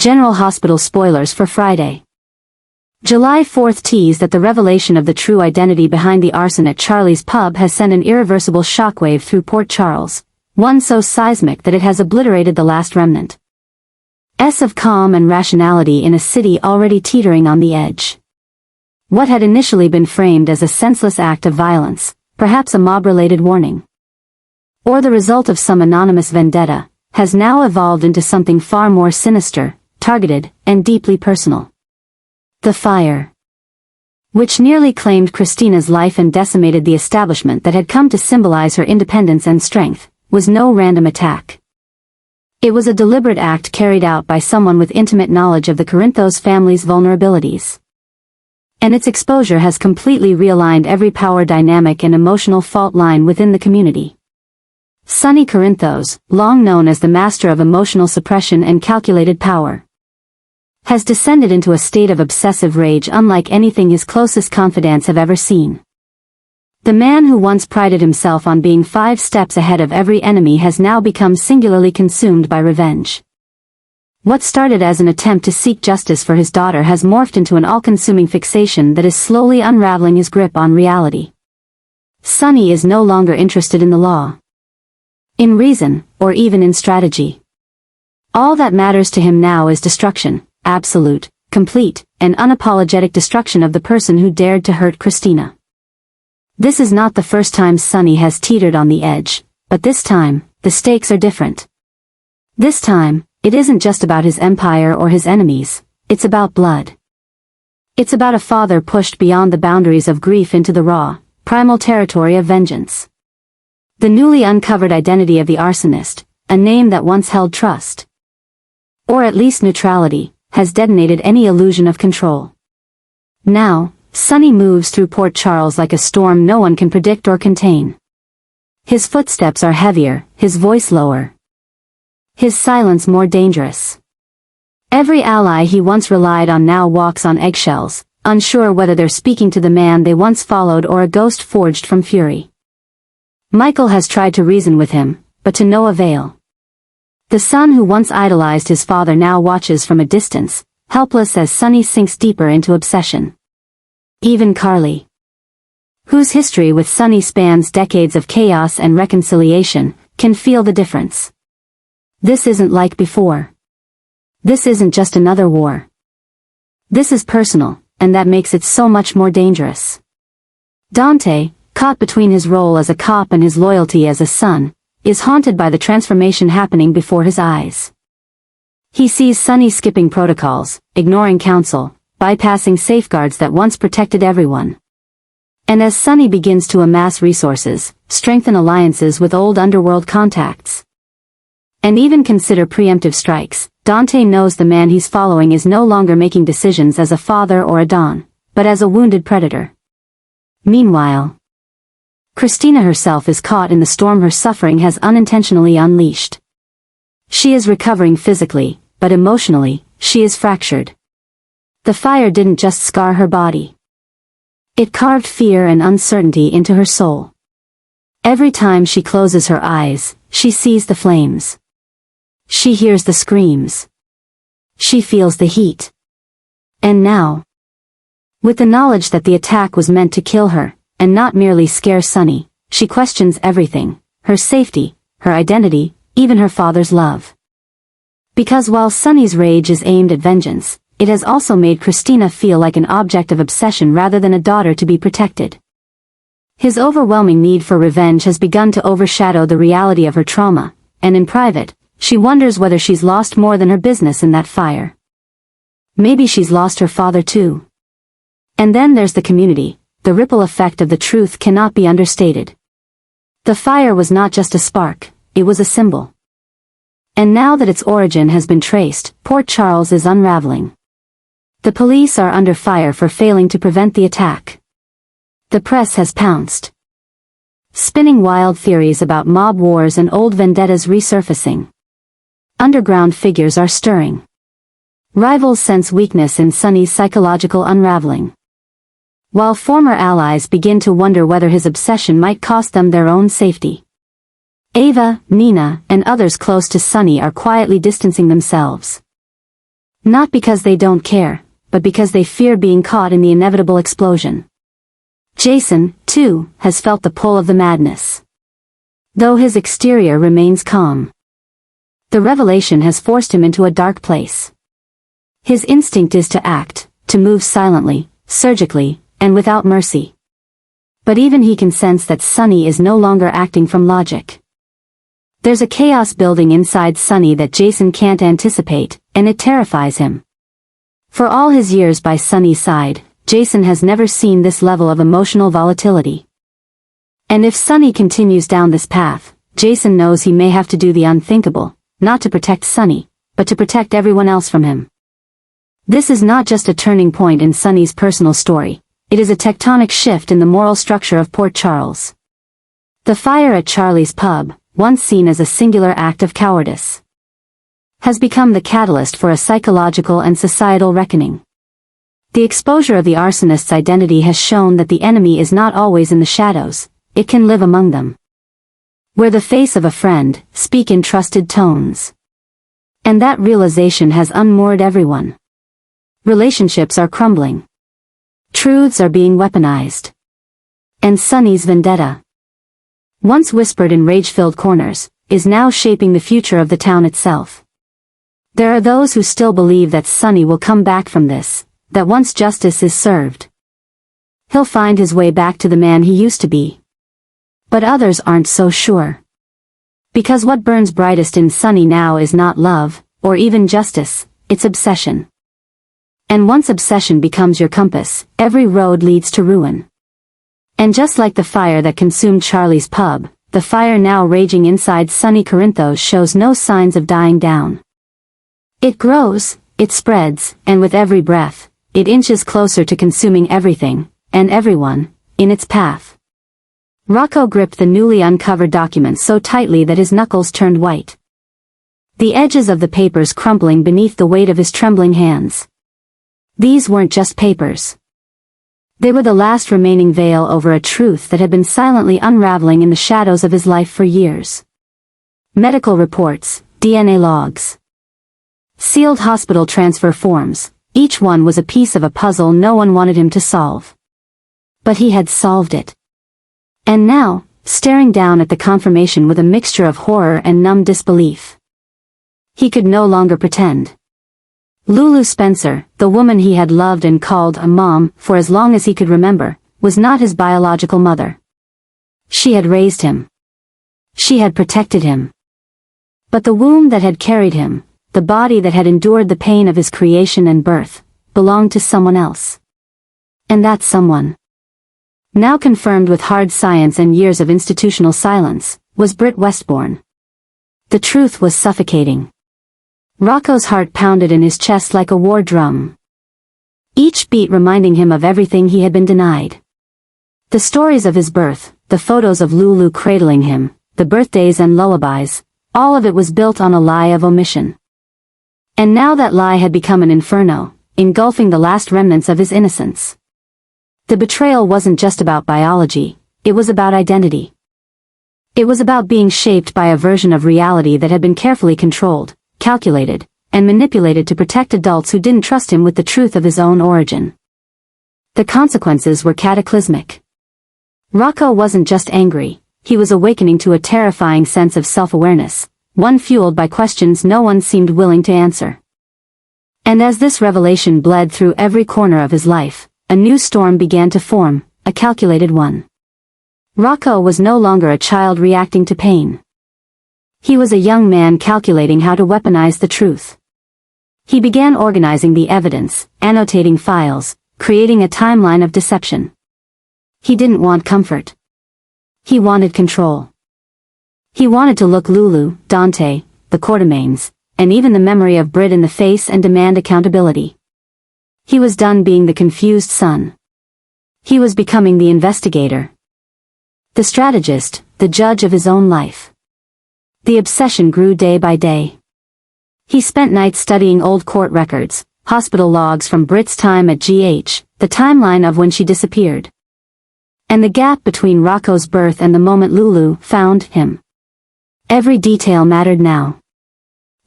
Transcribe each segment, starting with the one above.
General Hospital spoilers for Friday. July 4th teased that the revelation of the true identity behind the arson at Charlie's pub has sent an irreversible shockwave through Port Charles, one so seismic that it has obliterated the last remnant of calm and rationality in a city already teetering on the edge. What had initially been framed as a senseless act of violence, perhaps a mob-related warning, or the result of some anonymous vendetta, has now evolved into something far more sinister, targeted, and deeply personal. The fire, which nearly claimed Christina's life and decimated the establishment that had come to symbolize her independence and strength, was no random attack. It was a deliberate act carried out by someone with intimate knowledge of the Corinthos family's vulnerabilities. And its exposure has completely realigned every power dynamic and emotional fault line within the community. Sonny Corinthos, long known as the master of emotional suppression and calculated power, has descended into a state of obsessive rage unlike anything his closest confidants have ever seen. The man who once prided himself on being 5 steps ahead of every enemy has now become singularly consumed by revenge. What started as an attempt to seek justice for his daughter has morphed into an all-consuming fixation that is slowly unraveling his grip on reality. Sonny is no longer interested in the law, in reason, or even in strategy. All that matters to him now is destruction, absolute, complete, and unapologetic destruction of the person who dared to hurt Christina. This is not the first time Sonny has teetered on the edge, but this time, the stakes are different. This time, it isn't just about his empire or his enemies, it's about blood. It's about a father pushed beyond the boundaries of grief into the raw, primal territory of vengeance. The newly uncovered identity of the arsonist, a name that once held trust, or at least neutrality, has detonated any illusion of control. Now, Sonny moves through Port Charles like a storm no one can predict or contain. His footsteps are heavier, his voice lower, his silence more dangerous. Every ally he once relied on now walks on eggshells, unsure whether they're speaking to the man they once followed or a ghost forged from fury. Michael has tried to reason with him, but to no avail. The son who once idolized his father now watches from a distance, helpless as Sonny sinks deeper into obsession. Even Carly, whose history with Sonny spans decades of chaos and reconciliation, can feel the difference. This isn't like before. This isn't just another war. This is personal, and that makes it so much more dangerous. Dante, caught between his role as a cop and his loyalty as a son, is haunted by the transformation happening before his eyes. He sees Sonny skipping protocols, ignoring counsel, bypassing safeguards that once protected everyone. And as Sonny begins to amass resources, strengthen alliances with old underworld contacts, and even consider preemptive strikes, Dante knows the man he's following is no longer making decisions as a father or a don, but as a wounded predator. Meanwhile, Christina herself is caught in the storm her suffering has unintentionally unleashed. She is recovering physically, but emotionally, she is fractured. The fire didn't just scar her body. It carved fear and uncertainty into her soul. Every time she closes her eyes, she sees the flames. She hears the screams. She feels the heat. And now, with the knowledge that the attack was meant to kill her, and not merely scare Sonny, she questions everything, her safety, her identity, even her father's love. Because while Sonny's rage is aimed at vengeance, it has also made Christina feel like an object of obsession rather than a daughter to be protected. His overwhelming need for revenge has begun to overshadow the reality of her trauma, and in private, she wonders whether she's lost more than her business in that fire. Maybe she's lost her father too. And then there's the community. The ripple effect of the truth cannot be understated. The fire was not just a spark, it was a symbol. And now that its origin has been traced, Port Charles is unraveling. The police are under fire for failing to prevent the attack. The press has pounced, spinning wild theories about mob wars and old vendettas resurfacing. Underground figures are stirring. Rivals sense weakness in Sonny's psychological unraveling, while former allies begin to wonder whether his obsession might cost them their own safety. Ava, Nina, and others close to Sonny are quietly distancing themselves. Not because they don't care, but because they fear being caught in the inevitable explosion. Jason, too, has felt the pull of the madness. Though his exterior remains calm, the revelation has forced him into a dark place. His instinct is to act, to move silently, surgically, and without mercy. But even he can sense that Sonny is no longer acting from logic. There's a chaos building inside Sonny that Jason can't anticipate, and it terrifies him. For all his years by Sonny's side, Jason has never seen this level of emotional volatility. And if Sonny continues down this path, Jason knows he may have to do the unthinkable, not to protect Sonny, but to protect everyone else from him. This is not just a turning point in Sonny's personal story, it is a tectonic shift in the moral structure of Port Charles. The fire at Charlie's pub, once seen as a singular act of cowardice, has become the catalyst for a psychological and societal reckoning. The exposure of the arsonist's identity has shown that the enemy is not always in the shadows, it can live among them. Wear the face of a friend, speak in trusted tones. And that realization has unmoored everyone. Relationships are crumbling. Truths are being weaponized. And Sonny's vendetta, once whispered in rage-filled corners, is now shaping the future of the town itself. There are those who still believe that Sonny will come back from this, that once justice is served, he'll find his way back to the man he used to be. But others aren't so sure. Because what burns brightest in Sonny now is not love, or even justice, it's obsession. And once obsession becomes your compass, every road leads to ruin. And just like the fire that consumed Charlie's pub, the fire now raging inside Sonny Corinthos shows no signs of dying down. It grows, it spreads, and with every breath, it inches closer to consuming everything, and everyone, in its path. Rocco gripped the newly uncovered document so tightly that his knuckles turned white. The edges of the papers crumpling beneath the weight of his trembling hands. These weren't just papers. They were the last remaining veil over a truth that had been silently unraveling in the shadows of his life for years. Medical reports, DNA logs, sealed hospital transfer forms, each one was a piece of a puzzle no one wanted him to solve. But he had solved it. And now, staring down at the confirmation with a mixture of horror and numb disbelief, he could no longer pretend. Lulu Spencer, the woman he had loved and called a mom for as long as he could remember, was not his biological mother. She had raised him. She had protected him. But the womb that had carried him, the body that had endured the pain of his creation and birth, belonged to someone else. And that someone, now confirmed with hard science and years of institutional silence, was Britt Westbourne. The truth was suffocating. Rocco's heart pounded in his chest like a war drum, each beat reminding him of everything he had been denied. The stories of his birth, the photos of Lulu cradling him, the birthdays and lullabies, all of it was built on a lie of omission. And now that lie had become an inferno, engulfing the last remnants of his innocence. The betrayal wasn't just about biology, it was about identity. It was about being shaped by a version of reality that had been carefully controlled, calculated, and manipulated to protect adults who didn't trust him with the truth of his own origin. The consequences were cataclysmic. Rocco wasn't just angry, he was awakening to a terrifying sense of self-awareness, one fueled by questions no one seemed willing to answer. And as this revelation bled through every corner of his life, a new storm began to form, a calculated one. Rocco was no longer a child reacting to pain. He was a young man calculating how to weaponize the truth. He began organizing the evidence, annotating files, creating a timeline of deception. He didn't want comfort. He wanted control. He wanted to look Lulu, Dante, the Quartermaines, and even the memory of Britt in the face and demand accountability. He was done being the confused son. He was becoming the investigator, the strategist, the judge of his own life. The obsession grew day by day. He spent nights studying old court records, hospital logs from Britt's time at GH, the timeline of when she disappeared, and the gap between Rocco's birth and the moment Lulu found him. Every detail mattered now.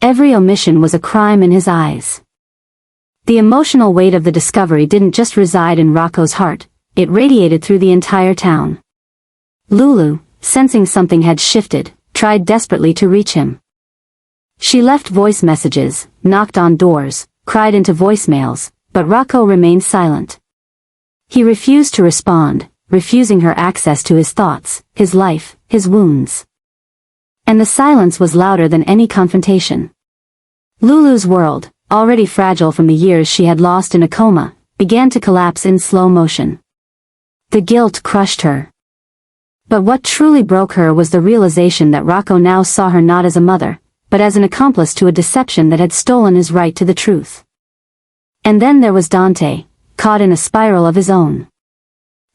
Every omission was a crime in his eyes. The emotional weight of the discovery didn't just reside in Rocco's heart, it radiated through the entire town. Lulu, sensing something had shifted, tried desperately to reach him. She left voice messages, knocked on doors, cried into voicemails, but Rocco remained silent. He refused to respond, refusing her access to his thoughts, his life, his wounds. And the silence was louder than any confrontation. Lulu's world, already fragile from the years she had lost in a coma, began to collapse in slow motion. The guilt crushed her. But what truly broke her was the realization that Rocco now saw her not as a mother, but as an accomplice to a deception that had stolen his right to the truth. And then there was Dante, caught in a spiral of his own.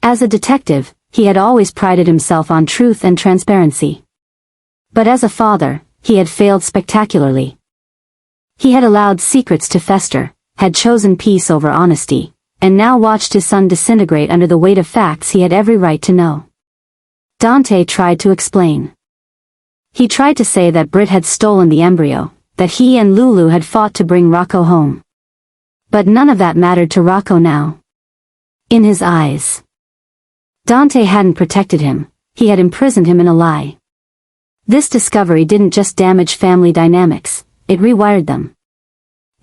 As a detective, he had always prided himself on truth and transparency. But as a father, he had failed spectacularly. He had allowed secrets to fester, had chosen peace over honesty, and now watched his son disintegrate under the weight of facts he had every right to know. Dante tried to explain. He tried to say that Britt had stolen the embryo, that he and Lulu had fought to bring Rocco home. But none of that mattered to Rocco now. In his eyes, Dante hadn't protected him, he had imprisoned him in a lie. This discovery didn't just damage family dynamics, it rewired them.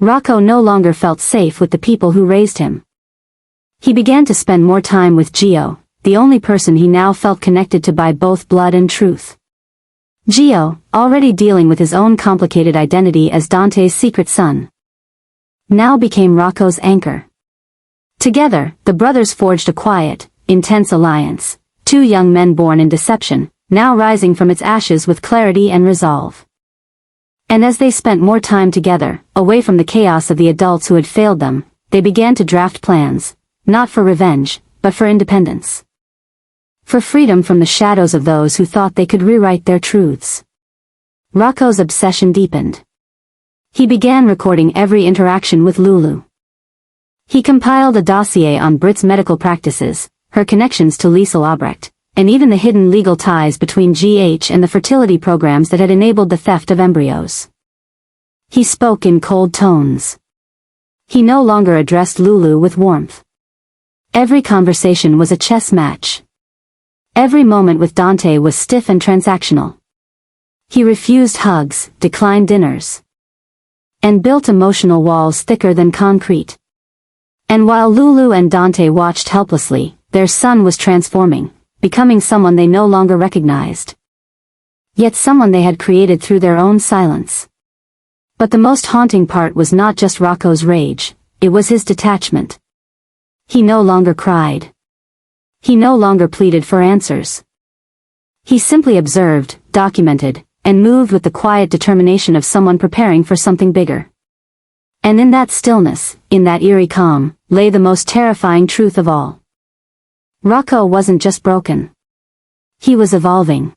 Rocco no longer felt safe with the people who raised him. He began to spend more time with Gio, the only person he now felt connected to by both blood and truth. Gio, already dealing with his own complicated identity as Dante's secret son, now became Rocco's anchor. Together, the brothers forged a quiet, intense alliance, two young men born in deception, now rising from its ashes with clarity and resolve. And as they spent more time together, away from the chaos of the adults who had failed them, they began to draft plans, not for revenge, but for independence. For freedom from the shadows of those who thought they could rewrite their truths. Rocco's obsession deepened. He began recording every interaction with Lulu. He compiled a dossier on Britt's medical practices, her connections to Liesel Albrecht, and even the hidden legal ties between GH and the fertility programs that had enabled the theft of embryos. He spoke in cold tones. He no longer addressed Lulu with warmth. Every conversation was a chess match. Every moment with Dante was stiff and transactional. He refused hugs, declined dinners, and built emotional walls thicker than concrete. And while Lulu and Dante watched helplessly, their son was transforming, becoming someone they no longer recognized. Yet someone they had created through their own silence. But the most haunting part was not just Rocco's rage, it was his detachment. He no longer cried. He no longer pleaded for answers. He simply observed, documented, and moved with the quiet determination of someone preparing for something bigger. And in that stillness, in that eerie calm, lay the most terrifying truth of all. Rocco wasn't just broken. He was evolving.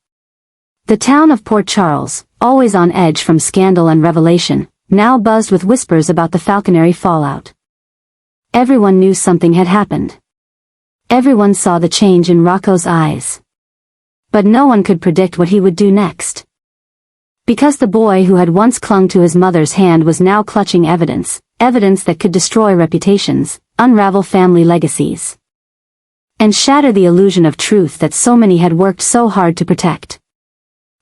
The town of Port Charles, always on edge from scandal and revelation, now buzzed with whispers about the falconry fallout. Everyone knew something had happened. Everyone saw the change in Rocco's eyes. But no one could predict what he would do next. Because the boy who had once clung to his mother's hand was now clutching evidence that could destroy reputations, unravel family legacies, and shatter the illusion of truth that so many had worked so hard to protect.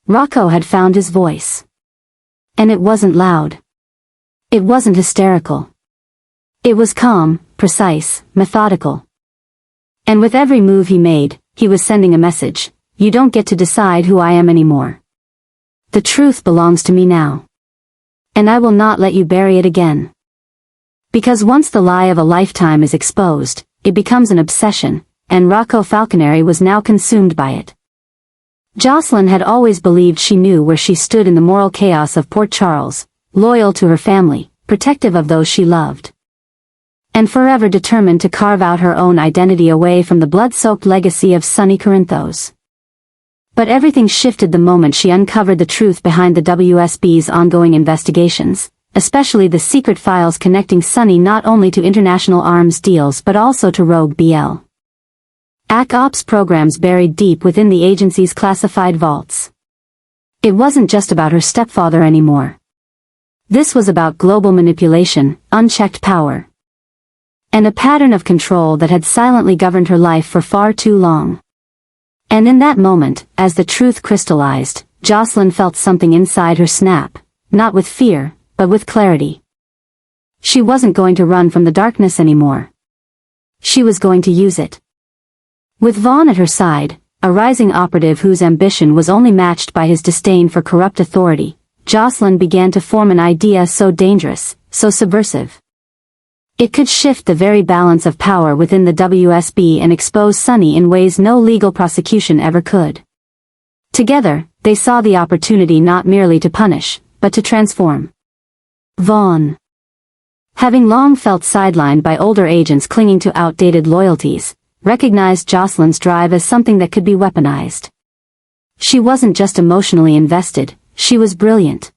Rocco had found his voice. And it wasn't loud. It wasn't hysterical. It was calm, precise, methodical. And with every move he made, he was sending a message: you don't get to decide who I am anymore. The truth belongs to me now. And I will not let you bury it again. Because once the lie of a lifetime is exposed, it becomes an obsession, and Rocco Falconeri was now consumed by it. Josslyn had always believed she knew where she stood in the moral chaos of Port Charles, loyal to her family, protective of those she loved, and forever determined to carve out her own identity away from the blood-soaked legacy of Sonny Corinthos. But everything shifted the moment she uncovered the truth behind the WSB's ongoing investigations, especially the secret files connecting Sonny not only to international arms deals but also to rogue BL AC Ops programs buried deep within the agency's classified vaults. It wasn't just about her stepfather anymore. This was about global manipulation, unchecked power, and a pattern of control that had silently governed her life for far too long. And in that moment, as the truth crystallized, Josslyn felt something inside her snap, not with fear, but with clarity. She wasn't going to run from the darkness anymore. She was going to use it. With Vaughn at her side, a rising operative whose ambition was only matched by his disdain for corrupt authority, Josslyn began to form an idea so dangerous, so subversive. It could shift the very balance of power within the WSB and expose Sonny in ways no legal prosecution ever could. Together, they saw the opportunity not merely to punish, but to transform. Vaughn, having long felt sidelined by older agents clinging to outdated loyalties, recognized Josslyn's drive as something that could be weaponized. She wasn't just emotionally invested, she was brilliant,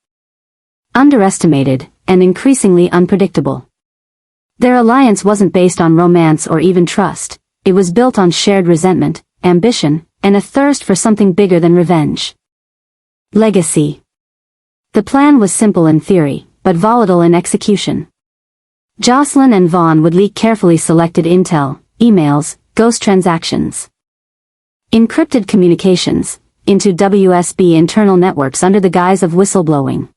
underestimated, and increasingly unpredictable. Their alliance wasn't based on romance or even trust, it was built on shared resentment, ambition, and a thirst for something bigger than revenge. Legacy. The plan was simple in theory, but volatile in execution. Josslyn and Vaughn would leak carefully selected intel, emails, ghost transactions, encrypted communications, into WSB internal networks under the guise of whistleblowing.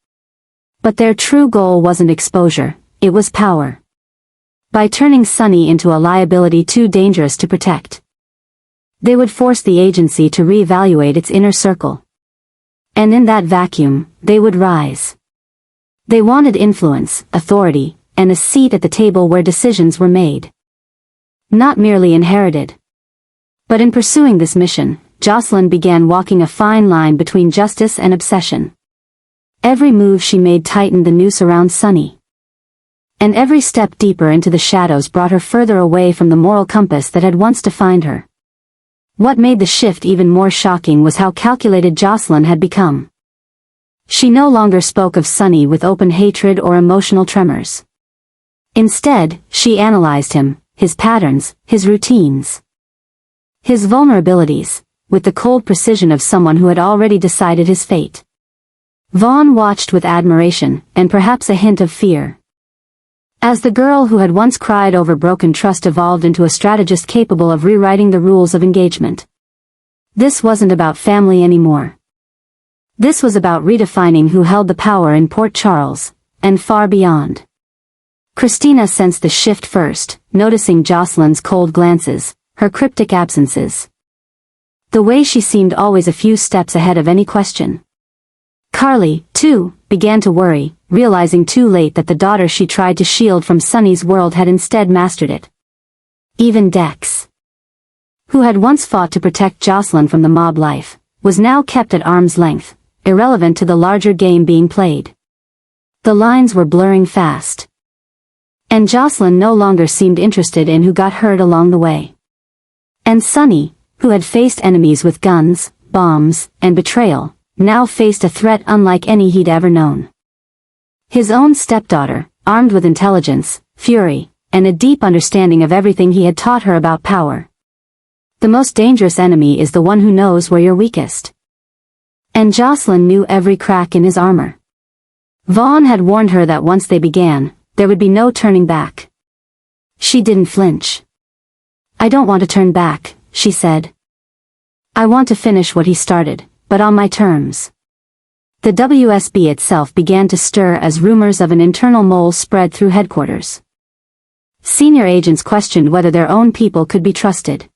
But their true goal wasn't exposure, it was power. By turning Sonny into a liability too dangerous to protect, they would force the agency to reevaluate its inner circle. And in that vacuum, they would rise. They wanted influence, authority, and a seat at the table where decisions were made. Not merely inherited. But in pursuing this mission, Josslyn began walking a fine line between justice and obsession. Every move she made tightened the noose around Sonny. And every step deeper into the shadows brought her further away from the moral compass that had once defined her. What made the shift even more shocking was how calculated Josslyn had become. She no longer spoke of Sonny with open hatred or emotional tremors. Instead, she analyzed him, his patterns, his routines, his vulnerabilities, with the cold precision of someone who had already decided his fate. Vaughn watched with admiration, and perhaps a hint of fear. As the girl who had once cried over broken trust evolved into a strategist capable of rewriting the rules of engagement. This wasn't about family anymore. This was about redefining who held the power in Port Charles, and far beyond. Christina sensed the shift first, noticing Josslyn's cold glances, her cryptic absences. The way she seemed always a few steps ahead of any question. Carly, too, began to worry, realizing too late that the daughter she tried to shield from Sonny's world had instead mastered it. Even Dex, who had once fought to protect Josslyn from the mob life, was now kept at arm's length, irrelevant to the larger game being played. The lines were blurring fast. And Josslyn no longer seemed interested in who got hurt along the way. And Sonny, who had faced enemies with guns, bombs, and betrayal, now faced a threat unlike any he'd ever known. His own stepdaughter, armed with intelligence, fury, and a deep understanding of everything he had taught her about power. The most dangerous enemy is the one who knows where you're weakest. And Josslyn knew every crack in his armor. Vaughn had warned her that once they began, there would be no turning back. She didn't flinch. "I don't want to turn back," she said. "I want to finish what he started, but on my terms." The WSB itself began to stir as rumors of an internal mole spread through headquarters. Senior agents questioned whether their own people could be trusted.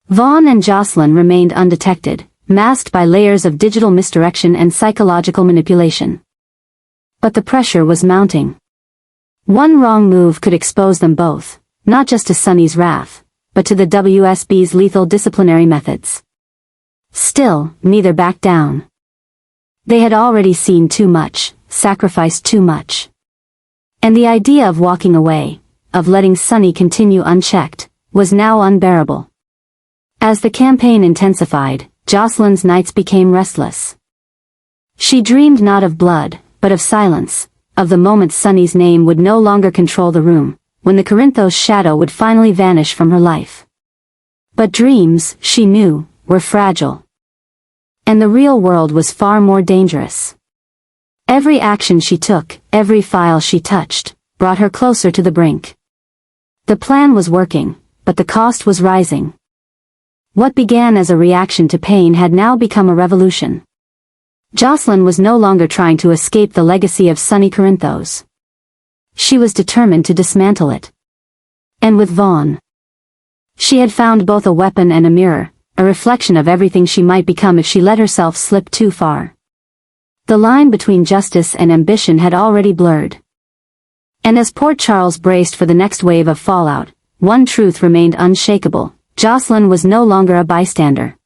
Vaughn and Josslyn remained undetected, masked by layers of digital misdirection and psychological manipulation. But the pressure was mounting. One wrong move could expose them both, not just to Sonny's wrath, but to the WSB's lethal disciplinary methods. Still, neither backed down. They had already seen too much, sacrificed too much. And the idea of walking away, of letting Sonny continue unchecked, was now unbearable. As the campaign intensified, Josslyn's nights became restless. She dreamed not of blood, but of silence, of the moment Sonny's name would no longer control the room, when the Corinthos shadow would finally vanish from her life. But dreams, she knew, were fragile. And the real world was far more dangerous. Every action she took, every file she touched, brought her closer to the brink. The plan was working, but the cost was rising. What began as a reaction to pain had now become a revolution. Josslyn was no longer trying to escape the legacy of Sonny Corinthos. She was determined to dismantle it. And with Vaughn, she had found both a weapon and a mirror, a reflection of everything she might become if she let herself slip too far. The line between justice and ambition had already blurred. And as Port Charles braced for the next wave of fallout, one truth remained unshakable: Josslyn was no longer a bystander.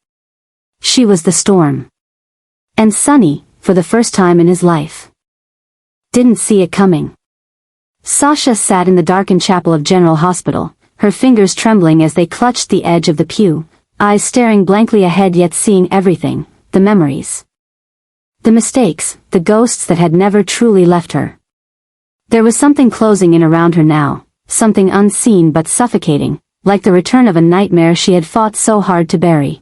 She was the storm. And Sonny, for the first time in his life, didn't see it coming. Sasha sat in the darkened chapel of General Hospital, her fingers trembling as they clutched the edge of the pew, eyes staring blankly ahead yet seeing everything, the memories, the mistakes, the ghosts that had never truly left her. There was something closing in around her now, something unseen but suffocating, like the return of a nightmare she had fought so hard to bury.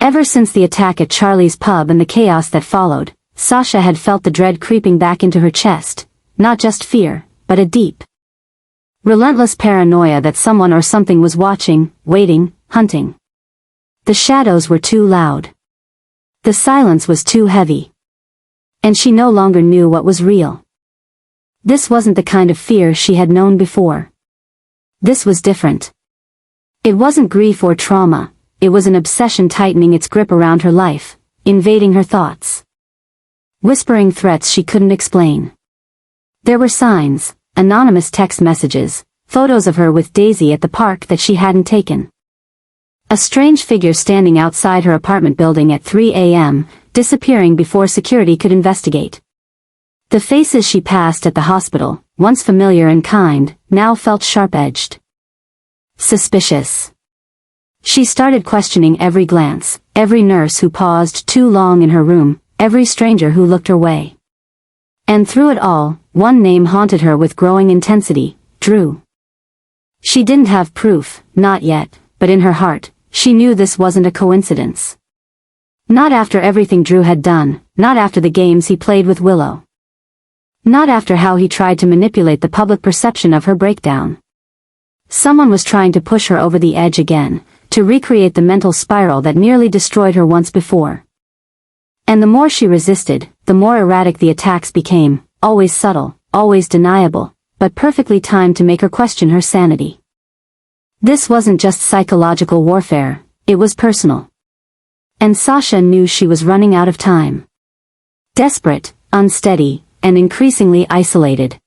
Ever since the attack at Charlie's pub and the chaos that followed, Sasha had felt the dread creeping back into her chest, not just fear, but a deep, relentless paranoia that someone or something was watching, waiting, hunting. The shadows were too loud. The silence was too heavy. And she no longer knew what was real. This wasn't the kind of fear she had known before. This was different. It wasn't grief or trauma, it was an obsession tightening its grip around her life, invading her thoughts. Whispering threats she couldn't explain. There were signs, anonymous text messages, photos of her with Daisy at the park that she hadn't taken. A strange figure standing outside her apartment building at 3 a.m., disappearing before security could investigate. The faces she passed at the hospital, once familiar and kind, now felt sharp-edged. Suspicious. She started questioning every glance, every nurse who paused too long in her room, every stranger who looked her way. And through it all, one name haunted her with growing intensity: Drew. She didn't have proof, not yet, but in her heart, she knew this wasn't a coincidence. Not after everything Drew had done, not after the games he played with Willow. Not after how he tried to manipulate the public perception of her breakdown. Someone was trying to push her over the edge again, to recreate the mental spiral that nearly destroyed her once before. And the more she resisted, the more erratic the attacks became, always subtle, always deniable, but perfectly timed to make her question her sanity. This wasn't just psychological warfare, it was personal. And Sasha knew she was running out of time. Desperate, unsteady, and increasingly isolated.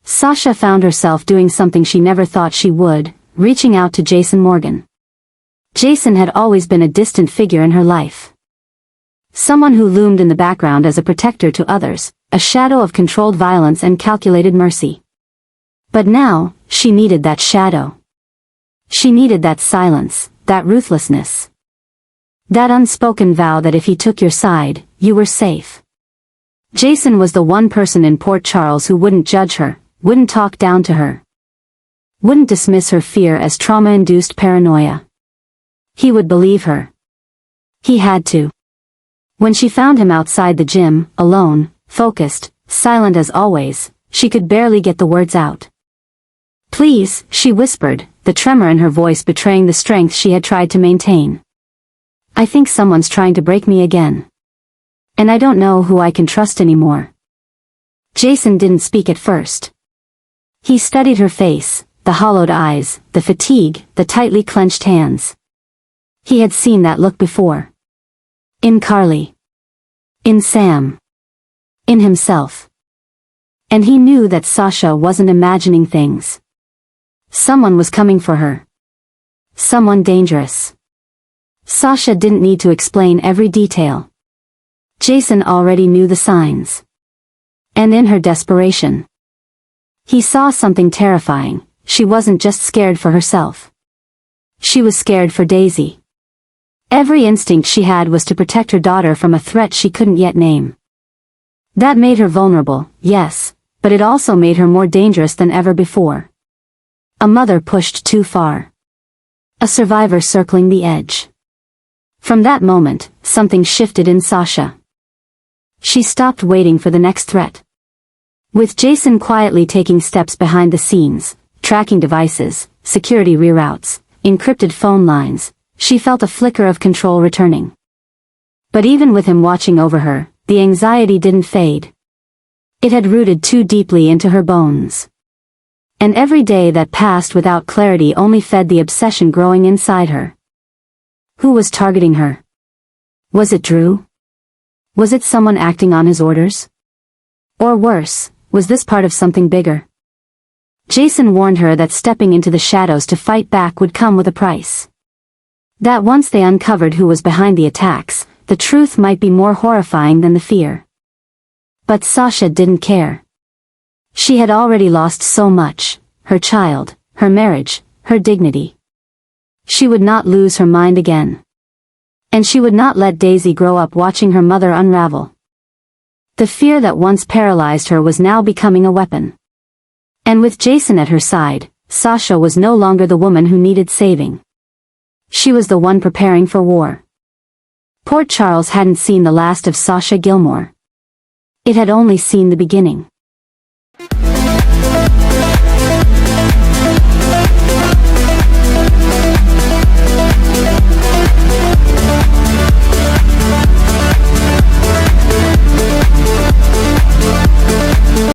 Sasha found herself doing something she never thought she would, reaching out to Jason Morgan. Jason had always been a distant figure in her life. Someone who loomed in the background as a protector to others, a shadow of controlled violence and calculated mercy. But now, she needed that shadow. She needed that silence, that ruthlessness. That unspoken vow that if he took your side, you were safe. Jason was the one person in Port Charles who wouldn't judge her, wouldn't talk down to her. Wouldn't dismiss her fear as trauma-induced paranoia. He would believe her. He had to. When she found him outside the gym, alone, focused, silent as always, she could barely get the words out. "Please," she whispered, the tremor in her voice betraying the strength she had tried to maintain. "I think someone's trying to break me again. And I don't know who I can trust anymore." Jason didn't speak at first. He studied her face, the hollowed eyes, the fatigue, the tightly clenched hands. He had seen that look before. In Carly. In Sam. In himself. And he knew that Sasha wasn't imagining things. Someone was coming for her. Someone dangerous. Sasha didn't need to explain every detail. Jason already knew the signs. And in her desperation, he saw something terrifying. She wasn't just scared for herself. She was scared for Daisy. Every instinct she had was to protect her daughter from a threat she couldn't yet name. That made her vulnerable, yes, but it also made her more dangerous than ever before. A mother pushed too far. A survivor circling the edge. From that moment, something shifted in Sasha. She stopped waiting for the next threat. With Jason quietly taking steps behind the scenes, tracking devices, security reroutes, encrypted phone lines. She felt a flicker of control returning. But even with him watching over her, the anxiety didn't fade. It had rooted too deeply into her bones. And every day that passed without clarity only fed the obsession growing inside her. Who was targeting her? Was it Drew? Was it someone acting on his orders? Or worse, was this part of something bigger? Jason warned her that stepping into the shadows to fight back would come with a price. That once they uncovered who was behind the attacks, the truth might be more horrifying than the fear. But Sasha didn't care. She had already lost so much, her child, her marriage, her dignity. She would not lose her mind again. And she would not let Daisy grow up watching her mother unravel. The fear that once paralyzed her was now becoming a weapon. And with Jason at her side, Sasha was no longer the woman who needed saving. She was the one preparing for war. Port Charles hadn't seen the last of Sasha Gilmore. It had only seen the beginning.